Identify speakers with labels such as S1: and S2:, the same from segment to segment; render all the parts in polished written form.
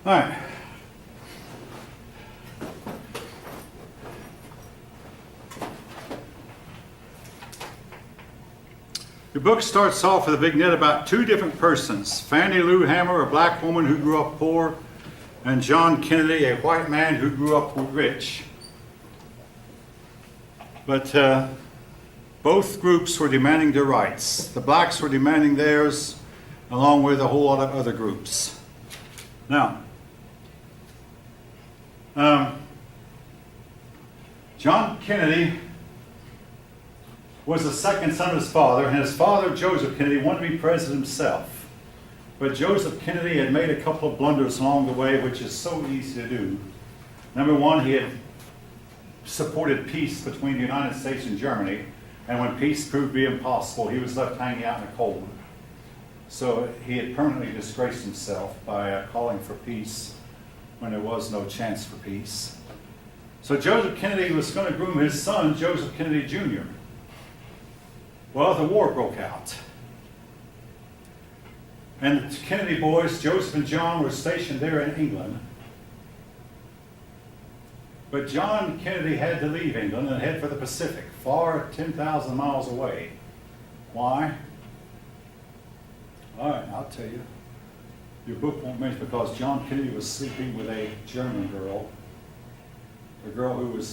S1: All right. Your book starts off with a big net about two different persons, Fannie Lou Hamer, a black woman who grew up poor, and John Kennedy, a white man who grew up rich. But both groups were demanding their rights. The blacks were demanding theirs, along with a whole lot of other groups. Now, John Kennedy was the second son of his father, and his father, Joseph Kennedy, wanted to be president himself. But Joseph Kennedy had made a couple of blunders along the way, which is so easy to do. Number one, he had supported peace between the United States and Germany, and when peace proved to be impossible, he was left hanging out in the cold. So he had permanently disgraced himself by calling for peace when there was no chance for peace. So Joseph Kennedy was going to groom his son, Joseph Kennedy Jr. Well, the war broke out. And the Kennedy boys, Joseph and John, were stationed there in England. But John Kennedy had to leave England and head for the Pacific, far 10,000 miles away. Why? All right, I'll tell you. Your book won't mention because John Kennedy was sleeping with a German girl, a girl who the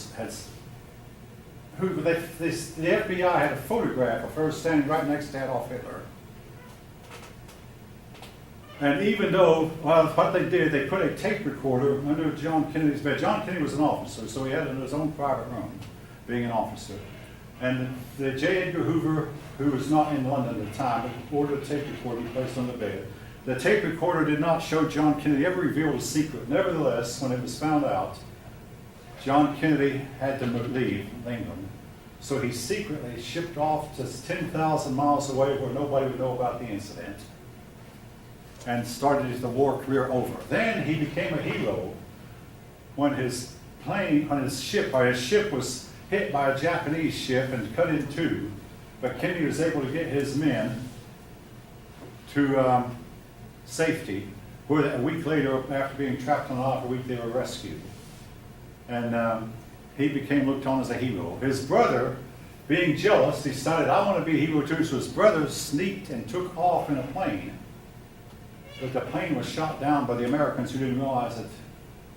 S1: FBI had a photograph of her standing right next to Adolf Hitler. And even though, what they did, they put a tape recorder under John Kennedy's bed. John Kennedy was an officer, so he had it in his own private room, being an officer. And the J. Edgar Hoover, who was not in London at the time, ordered a tape recorder to be placed on the bed. The tape recorder did not show John Kennedy ever revealed a secret. Nevertheless, when it was found out, John Kennedy had to leave England. So he secretly shipped off to 10,000 miles away where nobody would know about the incident and started the war career over. Then he became a hero when his ship was hit by a Japanese ship and cut in two. But Kennedy was able to get his men to safety, where a week later, after being trapped on an island for a week, they were rescued. And he became looked on as a hero. His brother, being jealous, decided, I want to be a hero too. So his brother sneaked and took off in a plane. But the plane was shot down by the Americans, who didn't realize that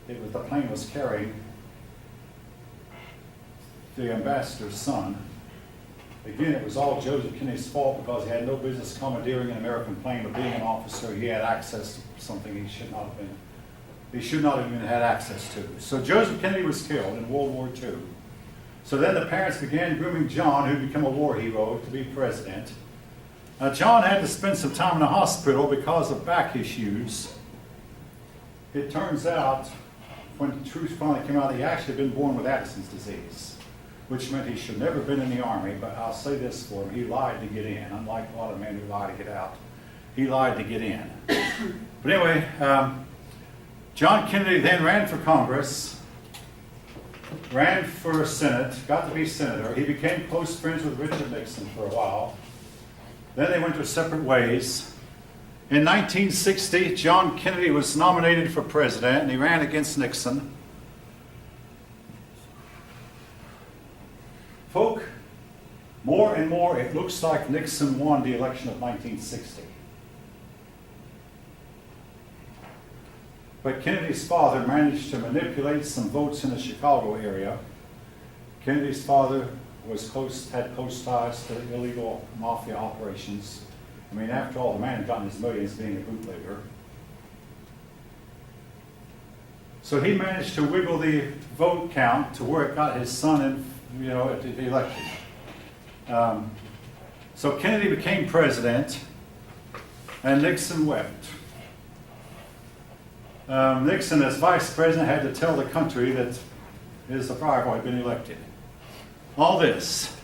S1: the plane was carrying the ambassador's son. Again, it was all Joseph Kennedy's fault because he had no business commandeering an American plane, but being an officer, he had access to something he should not have even had access to. So Joseph Kennedy was killed in World War II. So then the parents began grooming John, who became a war hero, to be president. John had to spend some time in the hospital because of back issues. It turns out, when the truth finally came out, he actually had been born with Addison's disease, which meant he should never have been in the Army. But I'll say this for him, he lied to get in. Unlike a lot of men who lie to get out, he lied to get in. But anyway, John Kennedy then ran for Congress, ran for Senate, got to be senator. He became close friends with Richard Nixon for a while. Then they went their separate ways. In 1960, John Kennedy was nominated for president, and he ran against Nixon. Folk, more and more, it looks like Nixon won the election of 1960. But Kennedy's father managed to manipulate some votes in the Chicago area. Kennedy's father had close ties to illegal mafia operations. I mean, after all, the man had gotten his millions being a bootlegger. So he managed to wiggle the vote count to where it got his son elected. So Kennedy became president, and Nixon wept. Nixon, as vice president, had to tell the country that his rival had been elected. All this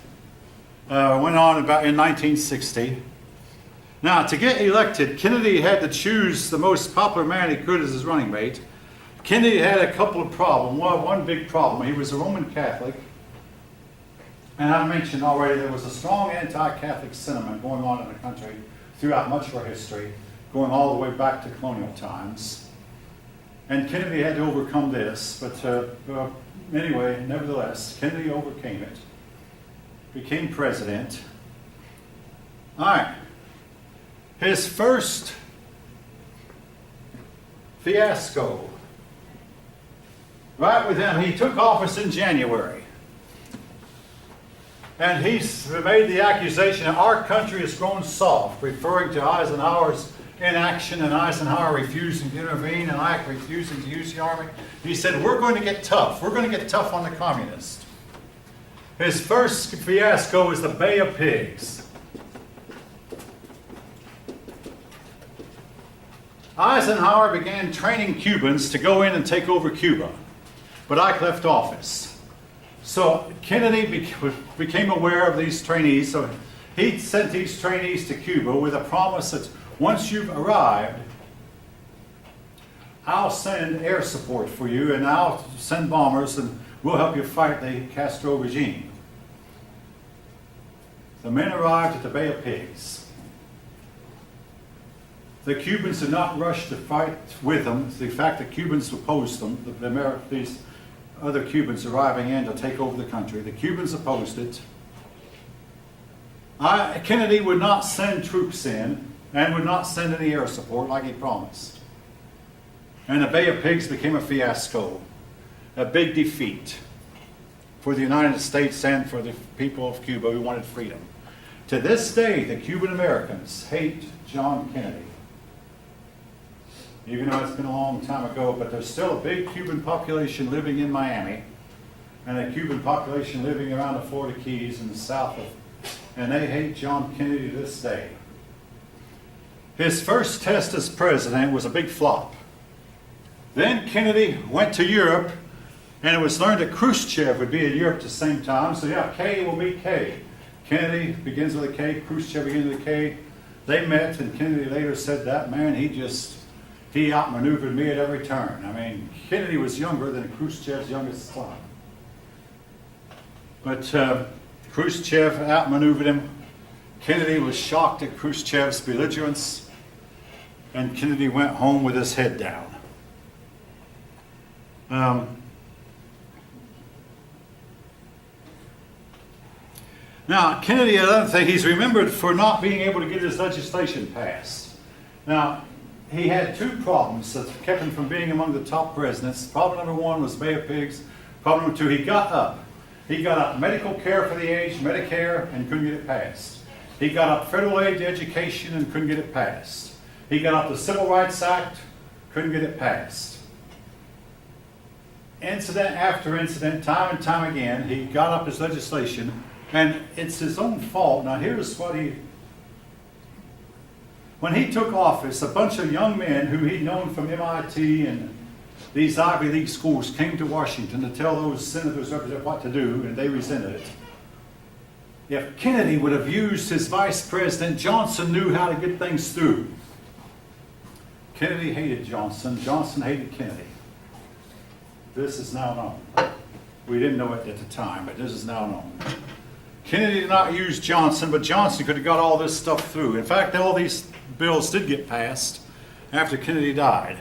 S1: went on about in 1960. Now, to get elected, Kennedy had to choose the most popular man he could as his running mate. Kennedy had a couple of problems. One big problem, he was a Roman Catholic. And I mentioned already there was a strong anti-Catholic sentiment going on in the country throughout much of our history, going all the way back to colonial times. And Kennedy had to overcome this, but anyway, nevertheless, Kennedy overcame it, became president. All right. His first fiasco, right with him, he took office in January. And he made the accusation that our country has grown soft, referring to Eisenhower's inaction and Eisenhower refusing to intervene and Ike refusing to use the army. He said, we're going to get tough. We're going to get tough on the communists. His first fiasco was the Bay of Pigs. Eisenhower began training Cubans to go in and take over Cuba, but Ike left office. So Kennedy became aware of these trainees, so he sent these trainees to Cuba with a promise that once you've arrived, I'll send air support for you and I'll send bombers and we'll help you fight the Castro regime. The men arrived at the Bay of Pigs. The Cubans did not rush to fight with them. The fact that Cubans opposed them, these other Cubans arriving in to take over the country, the Cubans opposed it. Kennedy would not send troops in and would not send any air support like he promised. And the Bay of Pigs became a fiasco, a big defeat for the United States and for the people of Cuba who wanted freedom. To this day, the Cuban Americans hate John Kennedy. Even though it's been a long time ago, but there's still a big Cuban population living in Miami and a Cuban population living around the Florida Keys in the south of, and they hate John Kennedy to this day. His first test as president was a big flop. Then Kennedy went to Europe, and it was learned that Khrushchev would be in Europe at the same time. So yeah, K will meet K. Kennedy begins with a K, Khrushchev begins with a K. They met, and Kennedy later said, that man, he outmaneuvered me at every turn. I mean, Kennedy was younger than Khrushchev's youngest son. But Khrushchev outmaneuvered him. Kennedy was shocked at Khrushchev's belligerence, and Kennedy went home with his head down. Now, Kennedy, another thing, he's remembered for not being able to get his legislation passed. Now, he had two problems that kept him from being among the top presidents. Problem number one was Bay of Pigs. Problem number two, he got up. He got up medical care for the aged, Medicare, and couldn't get it passed. He got up federal aid to education and couldn't get it passed. He got up the Civil Rights Act, couldn't get it passed. Incident after incident, time and time again, he got up his legislation, and it's his own fault. Now here's what when he took office, a bunch of young men who he'd known from MIT and these Ivy League schools came to Washington to tell those senators what to do, and they resented it. If Kennedy would have used his vice president, Johnson knew how to get things through. Kennedy hated Johnson. Johnson hated Kennedy. This is now known. We didn't know it at the time, but this is now known. Kennedy did not use Johnson, but Johnson could have got all this stuff through. In fact, all these bills did get passed after Kennedy died.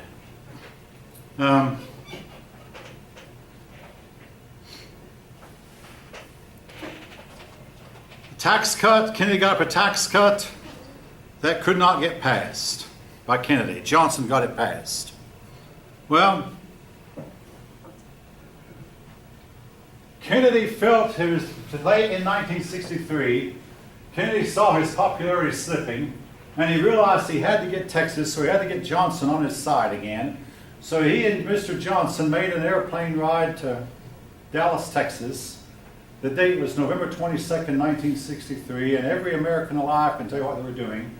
S1: Tax cut, Kennedy got up a tax cut that could not get passed by Kennedy. Johnson got it passed. Well, Kennedy felt it was late in 1963. Kennedy saw his popularity slipping, and he realized he had to get Texas, so he had to get Johnson on his side again. So he and Mr. Johnson made an airplane ride to Dallas, Texas. The date was November 22nd, 1963, and every American alive can tell you what they were doing.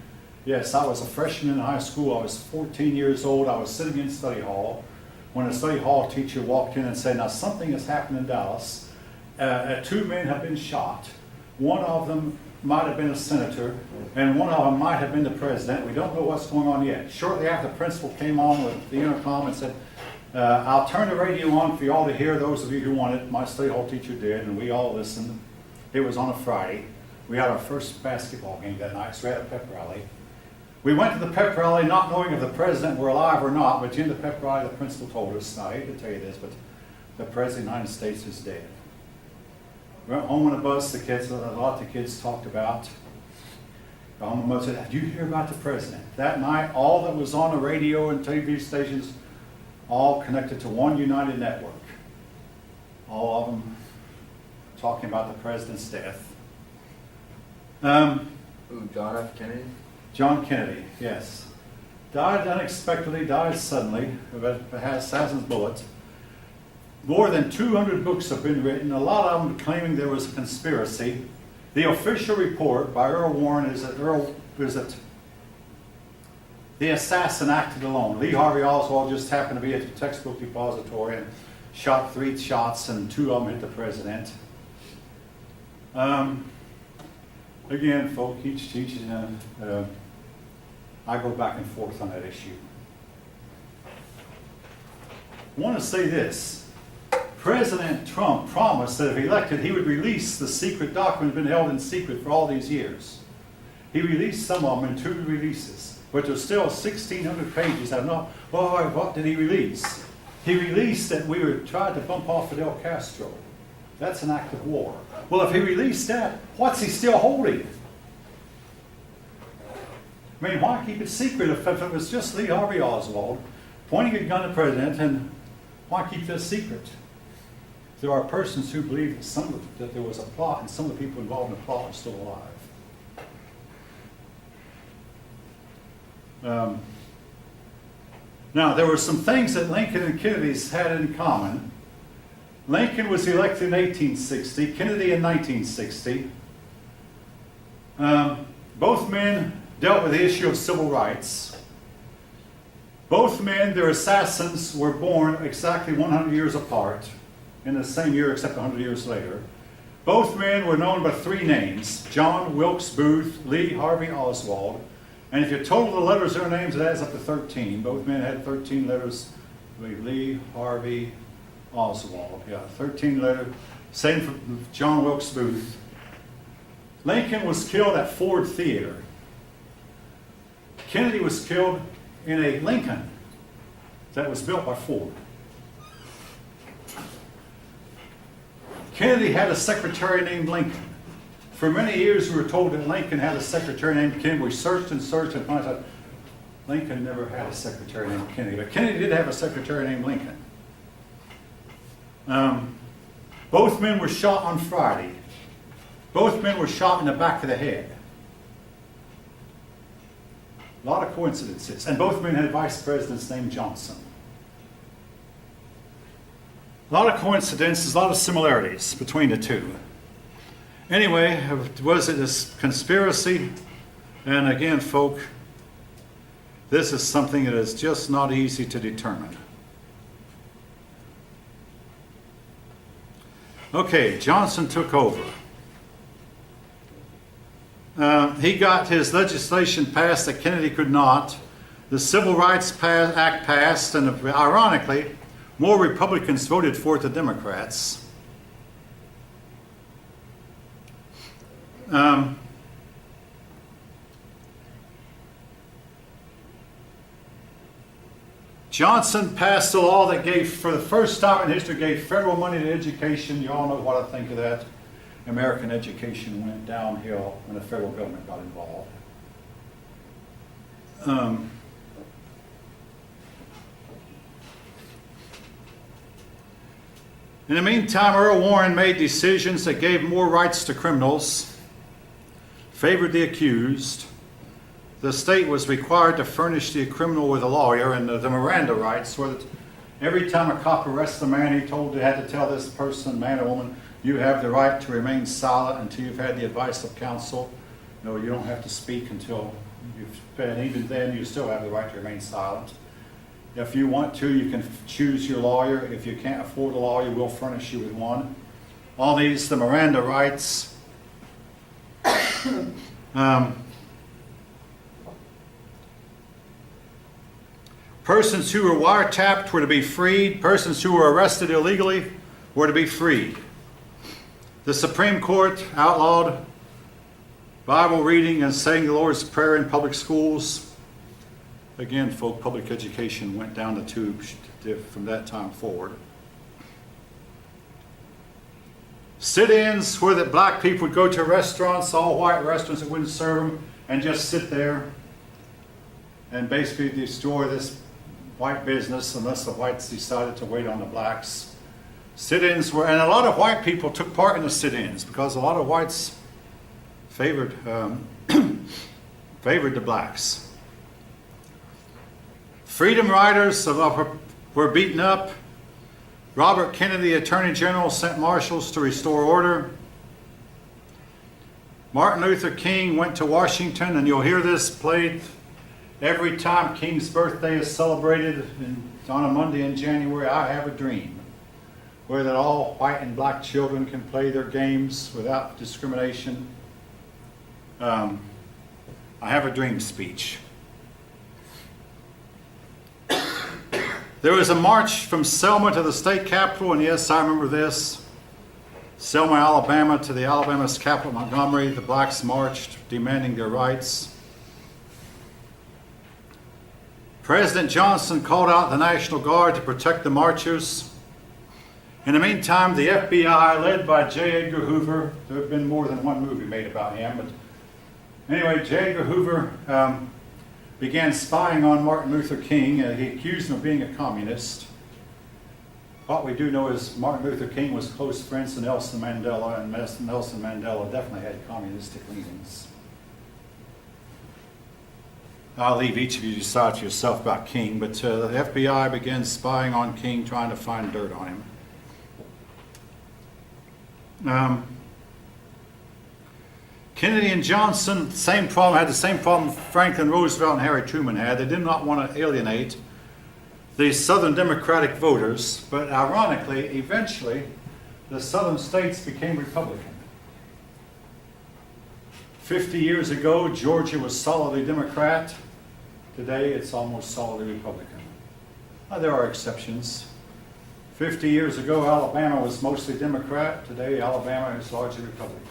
S1: Yes, I was a freshman in high school. I was 14 years old. I was sitting in study hall when a study hall teacher walked in and said, now something has happened in Dallas. Two men have been shot. One of them might have been a senator, and one of them might have been the president. We don't know what's going on yet. Shortly after, the principal came on with the intercom and said, I'll turn the radio on for you all to hear, those of you who want it. My study hall teacher did, and we all listened. It was on a Friday. We had our first basketball game that night, so we had a pep rally. We went to the pep rally not knowing if the president were alive or not, but in the pep rally, the principal told us, now I hate to tell you this, but the president of the United States is dead. We went home on a bus, the kids, a lot of the kids talked about. The home mother said, did you hear about the president? That night, all that was on the radio and TV stations, all connected to one united network. All of them talking about the president's death.
S2: Who, John F. Kennedy?
S1: John Kennedy, yes. Died unexpectedly, died suddenly, of assassin's bullet. More than 200 books have been written, a lot of them claiming there was a conspiracy. The official report by Earl Warren is that the assassin acted alone. Lee Harvey Oswald just happened to be at the textbook depository and shot 3 shots, and 2 of them hit the president. Again, folk, each teaches, I go back and forth on that issue. I want to say this. President Trump promised that if elected, he would release the secret documents been held in secret for all these years. He released some of them in 2 releases, but there's still 1,600 pages. I'm not, well, what did he release? He released that we were trying to bump off Fidel Castro. That's an act of war. Well, if he released that, what's he still holding? I mean, why keep it secret if it was just Lee Harvey Oswald pointing a gun at the president, and why keep this secret? There are persons who believe that there was a plot, and some of the people involved in the plot are still alive. Now, there were some things that Lincoln and Kennedy's had in common. Lincoln was elected in 1860, Kennedy in 1960. Both men dealt with the issue of civil rights. Both men, their assassins, were born exactly 100 years apart, in the same year except 100 years later. Both men were known by 3 names, John Wilkes Booth, Lee Harvey Oswald. And if you total the letters of their names, it adds up to 13. Both men had 13 letters. Lee Harvey Oswald, yeah, 13 letters. Same for John Wilkes Booth. Lincoln was killed at Ford Theater. Kennedy was killed in a Lincoln that was built by Ford. Kennedy had a secretary named Lincoln. For many years we were told that Lincoln had a secretary named Kennedy. We searched and searched and found out Lincoln never had a secretary named Kennedy. But Kennedy did have a secretary named Lincoln. Both men were shot on Friday. Both men were shot in the back of the head. A lot of coincidences. And both men had vice presidents named Johnson. A lot of coincidences, a lot of similarities between the two. Anyway, was it a conspiracy? And again, folk, this is something that is just not easy to determine. Okay, Johnson took over. He got his legislation passed that Kennedy could not. The Civil Rights Act passed, and ironically, more Republicans voted for it than Democrats. Johnson passed a law that gave, for the first time in history, gave federal money to education. You all know what I think of that. American education went downhill when the federal government got involved. In the meantime, Earl Warren made decisions that gave more rights to criminals, favored the accused. The state was required to furnish the criminal with a lawyer, and the Miranda rights were that every time a cop arrests a man, he had to tell this person, man or woman, you have the right to remain silent until you've had the advice of counsel. No, you don't have to speak until you've, and even then you still have the right to remain silent. If you want to, you can choose your lawyer. If you can't afford a lawyer, we'll furnish you with one. All these, the Miranda rights. Persons who were wiretapped were to be freed. Persons who were arrested illegally were to be freed. The Supreme Court outlawed Bible reading and saying the Lord's Prayer in public schools. again, folk, public education went down the tubes from that time forward. Sit-ins where that black people would go to restaurants, all white restaurants that wouldn't serve them, and just sit there and basically destroy this white business unless the whites decided to wait on the blacks. Sit-ins were, and a lot of white people took part in the sit-ins because a lot of whites favored favored the blacks. Freedom riders were beaten up. Robert Kennedy, Attorney General, sent marshals to restore order. Martin Luther King went to Washington, and you'll hear this played every time King's birthday is celebrated on a Monday in January. I have a dream where that all white and black children can play their games without discrimination. I have a dream speech. There was a march from Selma to the state capitol, and yes, I remember this. Selma, Alabama to the Alabama's capital, Montgomery. The blacks marched, demanding their rights. President Johnson called out the National Guard to protect the marchers. In the meantime, the FBI, led by J. Edgar Hoover, there have been more than one movie made about him, but anyway, J. Edgar Hoover began spying on Martin Luther King. He accused him of being a communist. What we do know is Martin Luther King was close friends to Nelson Mandela, and Nelson Mandela definitely had communistic leanings. I'll leave each of you to decide for yourself about King, but the FBI began spying on King, trying to find dirt on him. Kennedy and Johnson, had the same problem Franklin Roosevelt and Harry Truman had. They did not want to alienate the Southern Democratic voters, but ironically, eventually, the Southern states became Republican. 50 years ago, Georgia was solidly Democrat. Today, it's almost solidly Republican. Now, there are exceptions. 50 years ago, Alabama was mostly Democrat. Today, Alabama is largely Republican.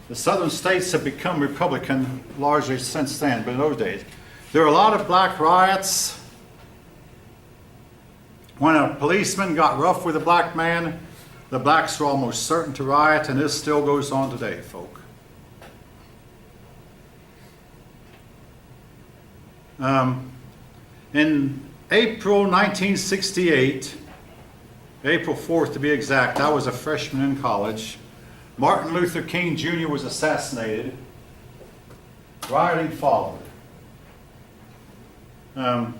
S1: The Southern states have become Republican largely since then, but in those days, there were a lot of black riots. When a policeman got rough with a black man, the blacks were almost certain to riot, and this still goes on today, folk. In April 1968, April 4th to be exact, I was a freshman in college. Martin Luther King Jr. was assassinated. Rioting followed. All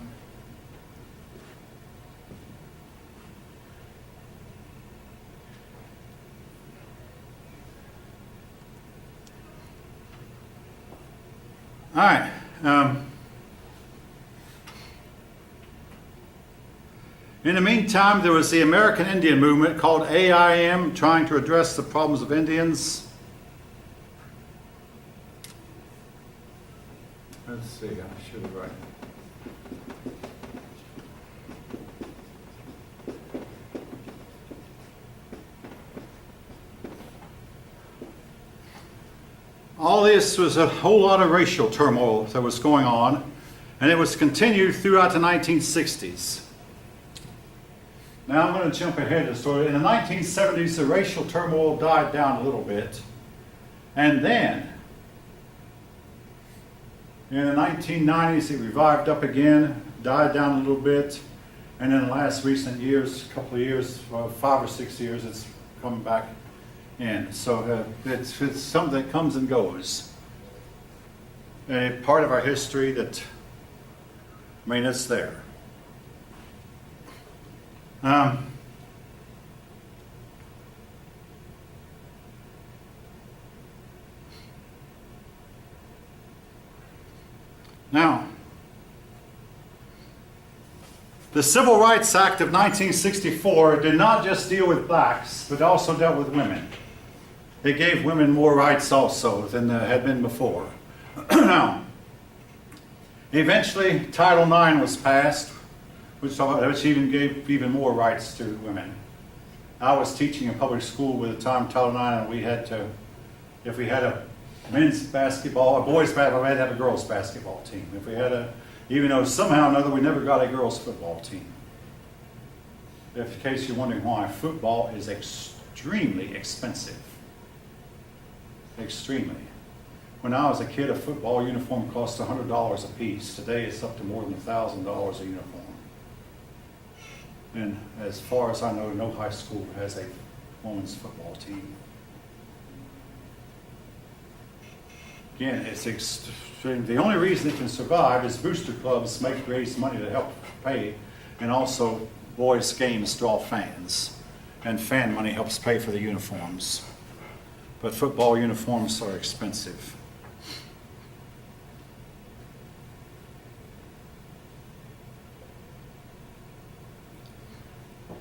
S1: right. In the meantime, there was the American Indian Movement called AIM, trying to address the problems of Indians. Let's see, I should have right. All this was a whole lot of racial turmoil that was going on, and it was continued throughout the 1960s. Now I'm going to jump ahead to the story. In the 1970s, the racial turmoil died down a little bit. And then, in the 1990s, it revived up again, died down a little bit. And in the last recent years, couple of years, 5 or 6 years, it's come back in. So it's something that comes and goes. And part of our history that, it's there. Now, the Civil Rights Act of 1964 did not just deal with blacks, but also dealt with women. It gave women more rights also than had been before. Now, eventually, Title IX was passed, which even gave even more rights to women. I was teaching in public school with the time Title IX, and we had to, if we had a men's basketball, a boys basketball, we had to have a girls basketball team. If we had a Even though somehow or another we never got a girls' football team. If in case you're wondering why, football is extremely expensive. Extremely. When I was a kid, a football uniform cost $100 a piece. Today it's up to more than $1,000 a uniform. And as far as I know, no high school has a women's football team. Again, it's extreme. The only reason it can survive is booster clubs raise money to help pay, and also boys' games draw fans, and fan money helps pay for the uniforms. But football uniforms are expensive.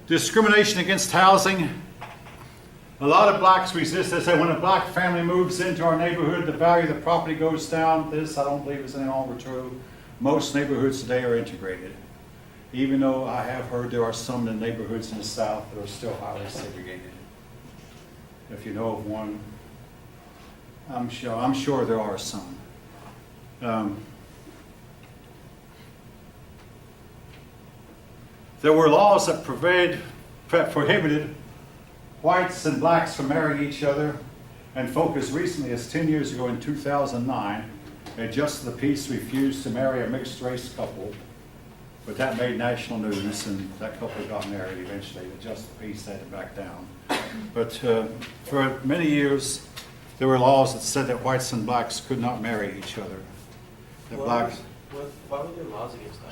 S1: Discrimination against housing. A lot of blacks resist. They say when a black family moves into our neighborhood, the value of the property goes down. This, I don't believe, is any longer true. Most neighborhoods today are integrated. Even though I have heard there are some in the neighborhoods in the South that are still highly segregated. If you know of one, I'm sure there are some. There were laws that prohibited whites and blacks from marrying each other, and folk as recently as 10 years ago in 2009, a justice of the peace refused to marry a mixed-race couple, but that made national news, and that couple got married eventually. The justice of the peace had to back down. But for many years, there were laws that said that whites and blacks could not marry each other.
S2: Why were there laws against that?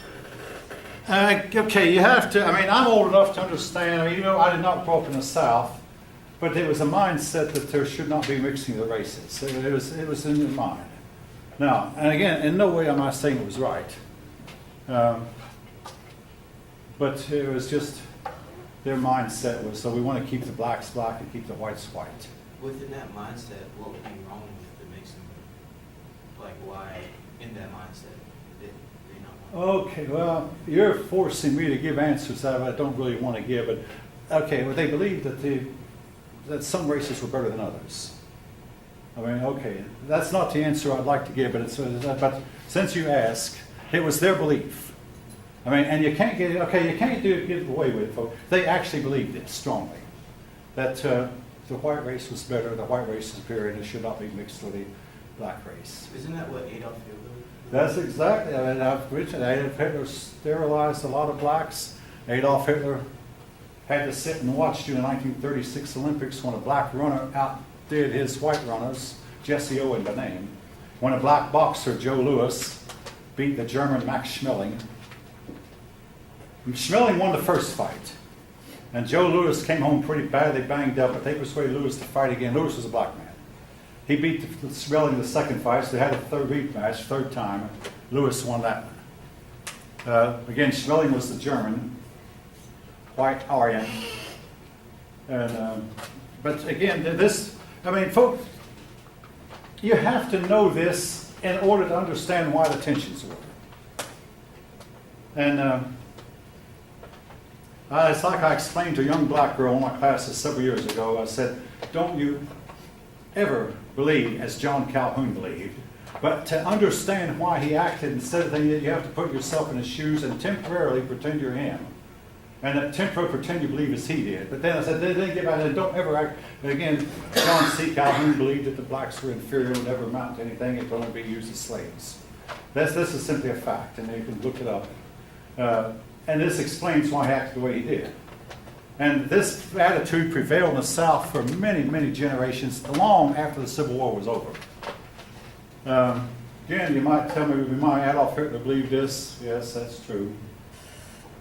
S1: Okay, you have to, I'm old enough to understand, I did not grow up in the South, but there was a mindset that there should not be mixing of the races. It was in your mind. Now, and again, in no way am I saying it was right. But it was just, their mindset was, so we want to keep the blacks black and keep the whites white.
S2: Within that mindset, what would be wrong with the mixing? Like, why, in that mindset, did they not want
S1: Okay, well, you're forcing me to give answers that I don't really want to give, but, okay, well, they believed that some races were better than others. Okay, that's not the answer I'd like to give, but since you ask, it was their belief. And you can't get away with it, folks. They actually believed it strongly, that the white race was better, the white race is superior, and it should not be mixed with the black race.
S2: Isn't that what Adolf Hitler?
S1: That's exactly. Adolf Hitler sterilized a lot of blacks. Adolf Hitler had to sit and watch during the 1936 Olympics when a black runner outdid his white runners, Jesse Owen by name, when a black boxer, Joe Louis, beat the German Max Schmeling. Schmeling won the first fight, and Joe Louis came home pretty badly banged up, but they persuaded Louis to fight again. Louis was a black man. He beat Schmeling the second fight, so they had a third rematch, third time. Louis won that one. Again, Schmeling was the German, white Aryan. But again, folks, you have to know this in order to understand why the tensions were. And it's like I explained to a young black girl in my classes several years ago. I said, don't you ever believe as John Calhoun believed, but to understand why he acted, instead of thinking that you have to put yourself in his shoes and temporarily pretend you're him. And that temporarily pretend you believe as he did. But then I said, then get back and don't ever act. And again, John C. Calhoun believed that the blacks were inferior and would never amount to anything. It could only be used as slaves. This is simply a fact, and you can look it up. And this explains why he acted the way he did. And this attitude prevailed in the South for many, many generations, long after the Civil War was over. Again, you might tell me, Adolf Hitler believed this. Yes, that's true.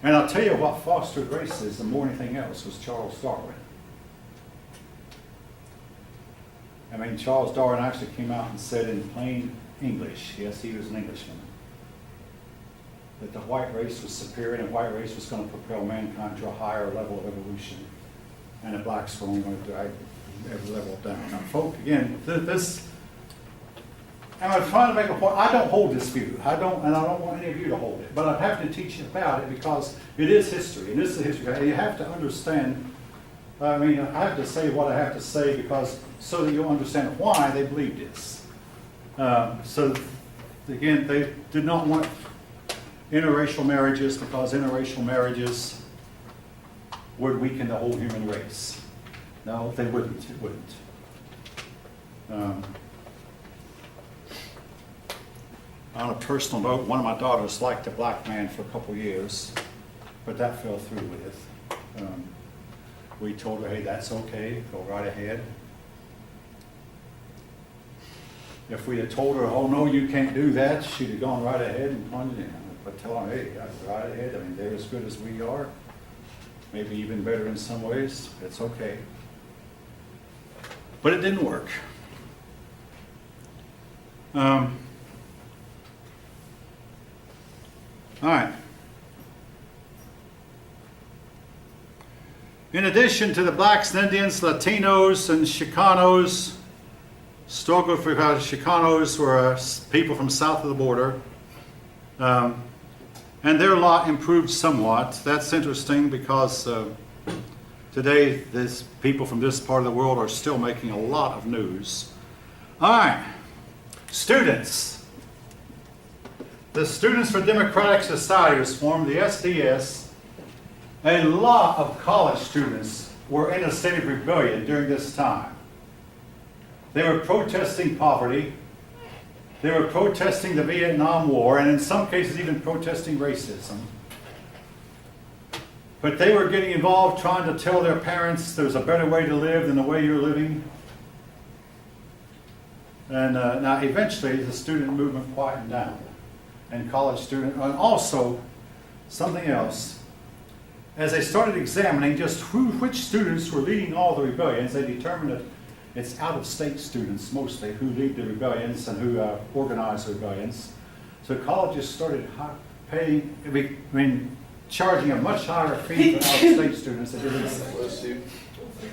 S1: And I'll tell you what fostered racism more than anything else was Charles Darwin. Charles Darwin actually came out and said in plain English, yes, he was an Englishman, that the white race was superior and the white race was going to propel mankind to a higher level of evolution. And the blacks were only going to drag every level down. Now, folks, again, I'm trying to make a point. I don't hold this view. I don't want any of you to hold it. But I have to teach you about it because it is history, and this is history. You have to understand. I have to say what I have to say because so that you'll understand why they believe this. So again, they did not want interracial marriages because interracial marriages would weaken the whole human race. No, they wouldn't. It wouldn't. On a personal note, one of my daughters liked a black man for a couple years, but that fell through with. We told her, hey, that's okay, go right ahead. If we had told her, oh, no, you can't do that, she'd have gone right ahead and plunged in. But tell her, hey, right ahead, I mean, they're as good as we are, maybe even better in some ways, it's okay. But it didn't work. All right. In addition to the blacks and Indians, Latinos and Chicanos struggled for, because Chicanos were people from south of the border. And their lot improved somewhat. That's interesting because today these people from this part of the world are still making a lot of news. All right, students. The Students for Democratic Society was formed, the SDS. A lot of college students were in a state of rebellion during this time. They were protesting poverty. They were protesting the Vietnam War, and in some cases even protesting racism. But they were getting involved trying to tell their parents there's a better way to live than the way you're living. And now eventually the student movement quietened down. And college students, and also something else. As they started examining just which students were leading all the rebellions, they determined that it's out-of-state students mostly who lead the rebellions and who organize the rebellions. So colleges started charging a much higher fee for out-of-state students than they did.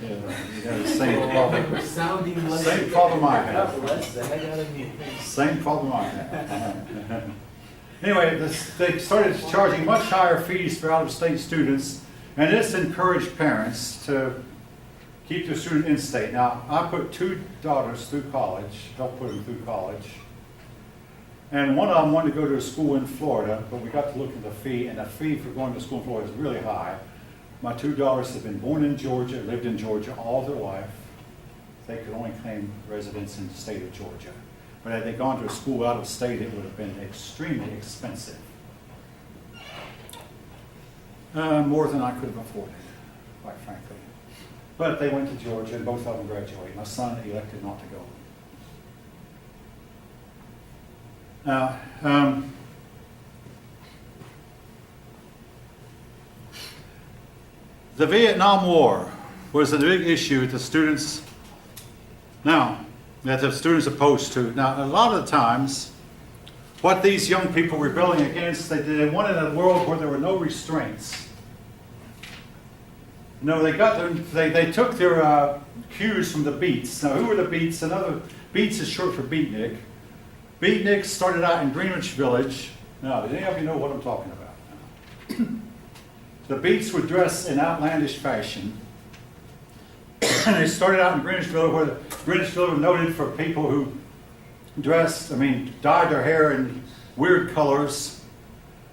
S1: Yeah, you have the same problem. Same problem I have. Same problem I have. Anyway, they started charging much higher fees for out-of-state students, and this encouraged parents to keep their student in-state. Now, I put 2 daughters through college, helped put them through college, and one of them wanted to go to a school in Florida, but we got to look at the fee, and the fee for going to school in Florida is really high. My 2 daughters have been born in Georgia, lived in Georgia all their life. They could only claim residence in the state of Georgia. But had they gone to a school out of state, it would have been extremely expensive. More than I could have afforded, quite frankly. But they went to Georgia, and both of them graduated. My son elected not to go. Now, the Vietnam War was a big issue that the students opposed to. Now, a lot of the times, what these young people were rebelling against, they wanted a world where there were no restraints. No, they took their cues from the Beats. Now, who were the Beats? Beats is short for Beatnik. Beatniks started out in Greenwich Village. Now, did any of you know what I'm talking about? The Beats would dress in outlandish fashion. And they started out in Greenwich Village, where Greenwich Village was noted for people who dyed their hair in weird colors,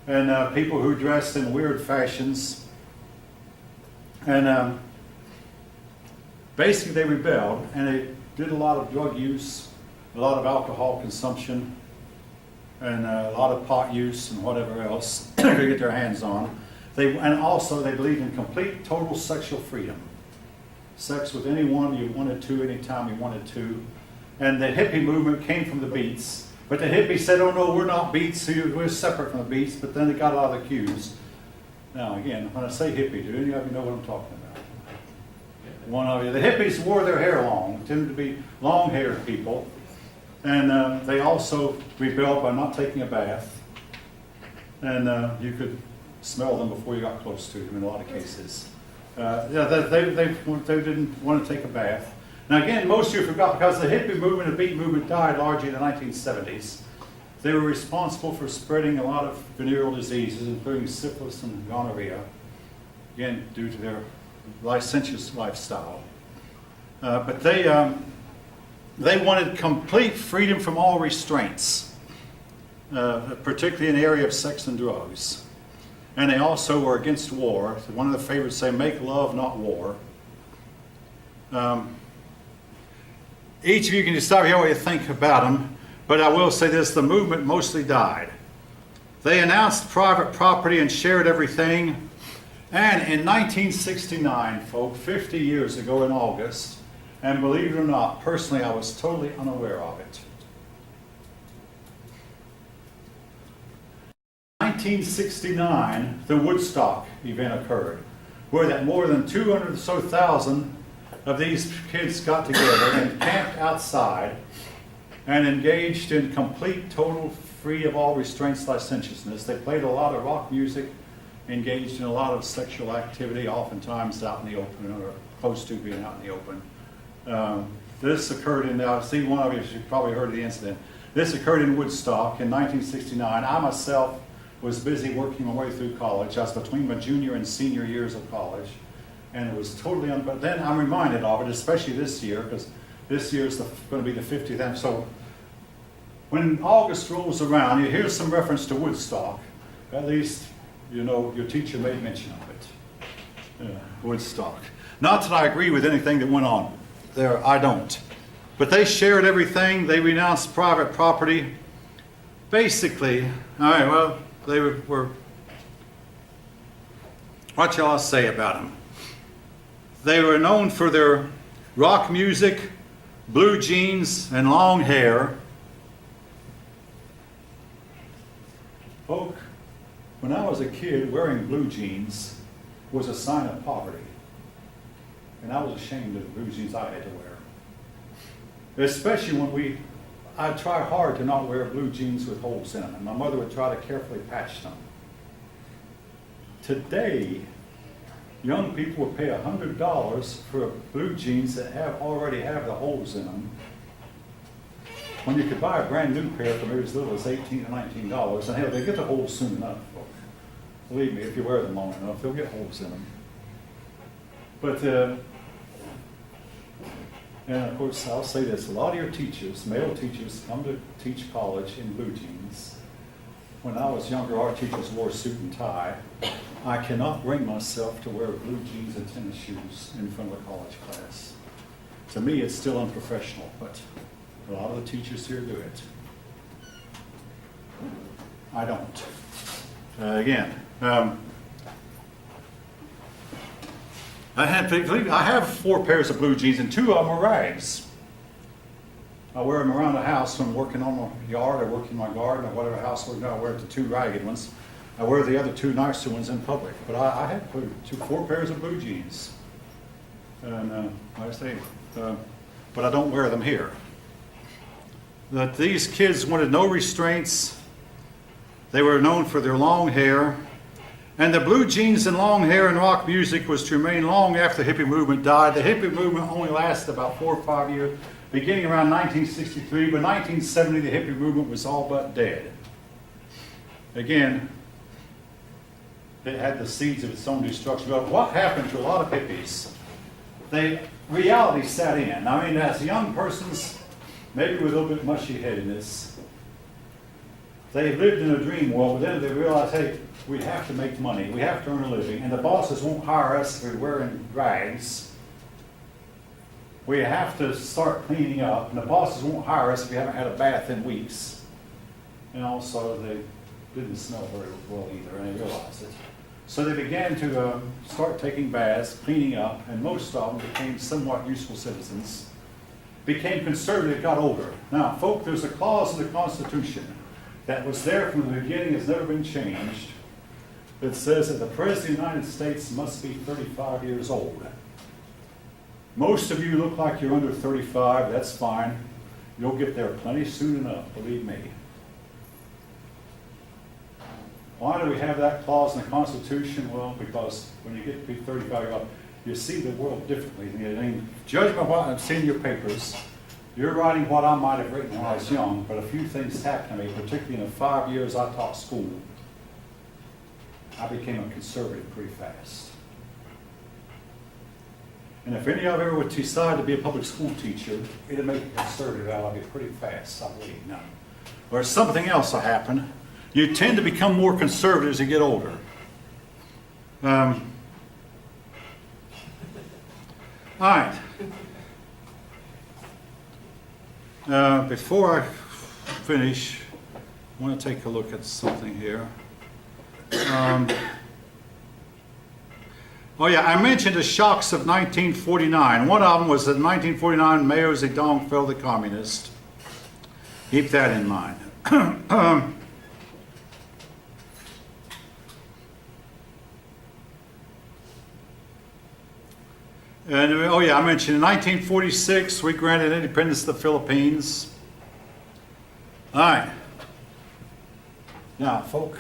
S1: and people who dressed in weird fashions. And basically they rebelled, and they did a lot of drug use, a lot of alcohol consumption, and a lot of pot use and whatever else they could get their hands on. And also they believed in complete, total sexual freedom. Sex with anyone you wanted to, anytime you wanted to. And the hippie movement came from the Beats. But the hippies said, oh no, we're not Beats, we're separate from the Beats, but then they got a lot of the cues. Now again, when I say hippie, do any of you know what I'm talking about? One of you. The hippies wore their hair long, tended to be long-haired people. And they also rebelled by not taking a bath. And you could smell them before you got close to them in a lot of cases. They didn't want to take a bath. Now again, most of you forgot, because the hippie movement and beat movement died largely in the 1970s. They were responsible for spreading a lot of venereal diseases, including syphilis and gonorrhea, again, due to their licentious lifestyle. But they wanted complete freedom from all restraints. particularly in the area of sex and drugs. And they also were against war. One of the favorites say, make love, not war. Each of you can decide here what you think about them, but I will say this, the movement mostly died. They announced private property and shared everything. And in 1969, folks, 50 years ago in August, and believe it or not, personally I was totally unaware of it. 1969, the Woodstock event occurred, where that more than 200 or so thousand of these kids got together and camped outside and engaged in complete, total, free of all restraints licentiousness. They played a lot of rock music, engaged in a lot of sexual activity, oftentimes out in the open or close to being out in the open. This occurred in, I see one of you probably heard of the incident. This occurred in Woodstock in 1969. I myself was busy working my way through college. I was between my junior and senior years of college. And it was totally, but then I'm reminded of it, especially this year, because this year is going to be the 50th anniversary. So when August rolls around, you hear some reference to Woodstock. At least, you know, your teacher made mention of it. Woodstock. Not that I agree with anything that went on there, I don't. But they shared everything. They renounced private property. Basically, all right, well, they were what shall I say about them? They were known for their rock music, blue jeans, and long hair. Folk, when I was a kid, wearing blue jeans was a sign of poverty. And I was ashamed of the blue jeans I had to wear. Especially when I'd try hard to not wear blue jeans with holes in them, and my mother would try to carefully patch them. Today, young people will pay $100 for blue jeans that already have the holes in them, when you could buy a brand new pair for maybe as little as $18 or $19, and hell, they get the holes soon enough. Believe me, if you wear them long enough, they'll get holes in them. But, and of course, I'll say this, a lot of your teachers, male teachers, come to teach college in blue jeans. When I was younger, our teachers wore a suit and tie. I cannot bring myself to wear blue jeans and tennis shoes in front of a college class. To me, it's still unprofessional, but a lot of the teachers here do it. I don't. I have 4 pairs of blue jeans, and 2 of them are rags. I wear them around the house when I'm working on my yard or working my garden or whatever housework. I wear the 2 ragged ones. I wear the other 2 nicer ones in public. But I have 4 pairs of blue jeans. And like I say, but I don't wear them here. That these kids wanted no restraints. They were known for their long hair. And the blue jeans and long hair and rock music was to remain long after the hippie movement died. The hippie movement only lasted about 4 or 5 years, beginning around 1963, but 1970 the hippie movement was all but dead. Again, it had the seeds of its own destruction. But what happened to a lot of hippies? Reality set in. I mean, as young persons, maybe with a little bit mushy headedness, they lived in a dream world, but then they realized, hey, we have to make money, we have to earn a living, and the bosses won't hire us if we're wearing rags. We have to start cleaning up, and the bosses won't hire us if we haven't had a bath in weeks. And also, they didn't smell very well either, and they realized it. So they began to start taking baths, cleaning up, and most of them became somewhat useful citizens, became conservative, got older. Now, folk, there's a clause in the Constitution that was there from the beginning, has never been changed, that says that the President of the United States must be 35 years old. Most of you look like you're under 35, that's fine. You'll get there plenty soon enough, believe me. Why do we have that clause in the Constitution? Well, because when you get to be 35 years old, you see the world differently. I mean, judging by what I've seen in your papers, you're writing what I might have written when I was young, but a few things happened to me, particularly in the 5 years I taught school. I became a conservative pretty fast. And if any of you ever would decide to be a public school teacher, it'll make a conservative out of you pretty fast, I believe. Now, or something else will happen. You tend to become more conservative as you get older. All right. Before I finish, I want to take a look at something here. Oh yeah, I mentioned the shocks of 1949. One of them was that in 1949 Mao Zedong fell the communist. Keep that in mind. And oh yeah, I mentioned in 1946 we granted independence to the Philippines. All right. Now, folk.